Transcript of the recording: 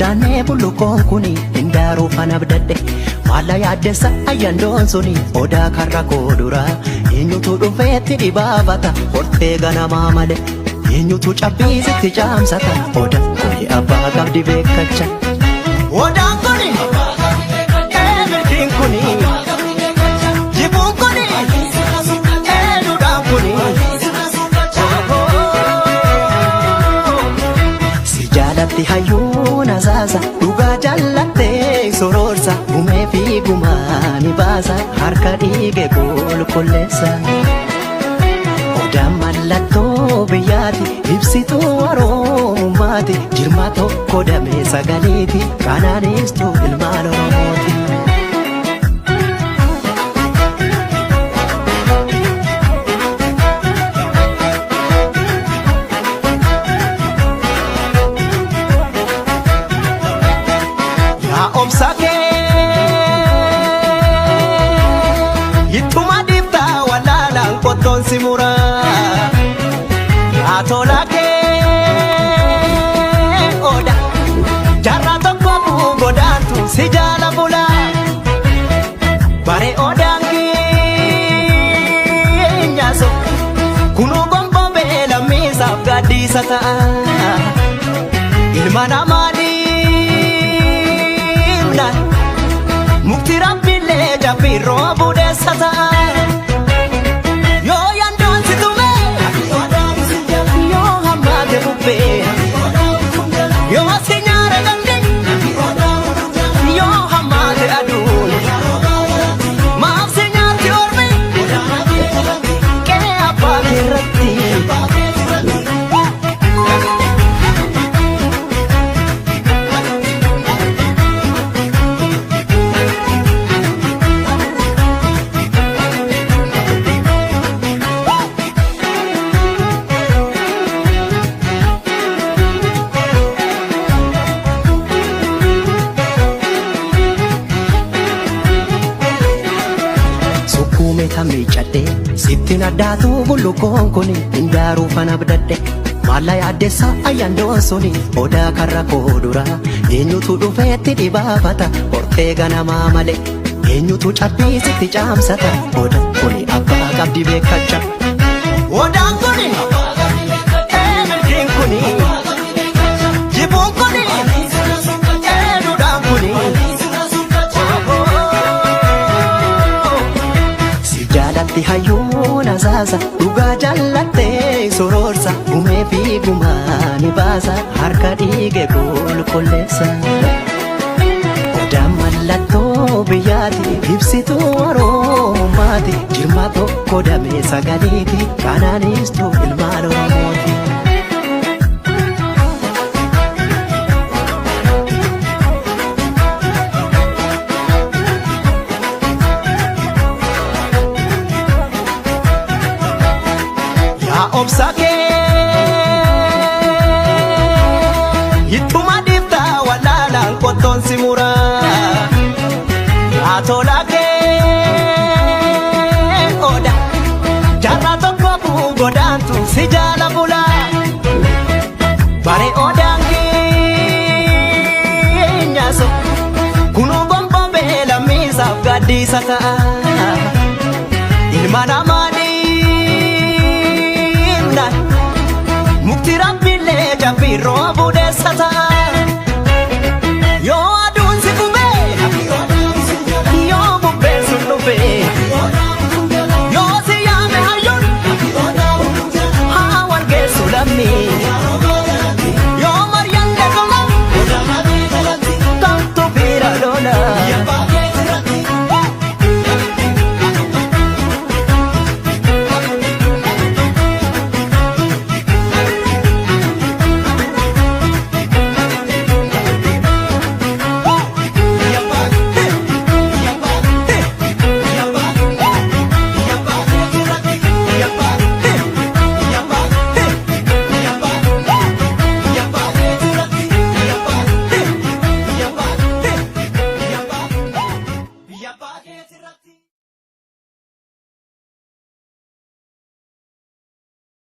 Godaanee bullukoon kuni hindaaruu fana bidadhe maala yaaddessa ayyaandoon suni odaa karra koo dura eenyutu dhufeetti dhibaafata hortee ganamaa male eenyutu cabbiisitti caamsata odaan kuni abbaa qabdi beekacha odaan kuni milkiin kuni jibuun kuni duudhaan kuni si jaalatti hayyuun asaasa dhugaa jallattee sororsa gumee fi gumaa ni baasa harka dhiige qulqulleessa odaan mallattoo biyyaati ibsituu oromummaati jirma tokko damee sagaleeti kanaanistuu ilmaan oromooti. Obsake Ituma difta walalang koton simura Atolake Oda Jarra tokko bugodantu si jala bula Bare odangi Nyaso Kunu gombo bela misaf gadisa ta'a Ilma namani Mukti Rabbilee jabbii roobu deessata yoo yandoon si tume yoo hammaate bubbee yoo si nyaara gande yoo hammaate aduun maaf si nyaarti ormi qe'ee abbaa keerratti. Kamii cadde sittin addaatu bullukoon kuni hindaaruu fana bidadhe maala yaaddessa ayyaandoon suni odaa karra koo dura eenyutu dhufeetti dhibaafata hortee ganamaa male eenyutu cabbiisitti caamsata odaan kuni abbaa qabdi beekacha odaan kuni milkiin kuni jibuun kuni duudhaan kuni Jaalatti hayyuun asaasa dhugaa jallattee sororsa gumee fi gumaa ni baasa harka dhiige qulqulleessa odaan mallattoo biyyaati ibsituu oromummaati jirma tokko damee sagaleeti kanaanistuu ilmaan oromooti. Obsake Ituma difta walalang koton simura Atolake Oda Jarra tokko bugodantu si jala bula Bare odangi Nyaso Kunu gombo bela misaf gadisa ta'a Ilma namani Mukti Rabbilee jabbii roobu deessata yoo aduun si gube yoo bubbeen sun dhufe yoo si yaame hayyuun haa wargeessu lammii yoo maryan deegola tantu bira lola.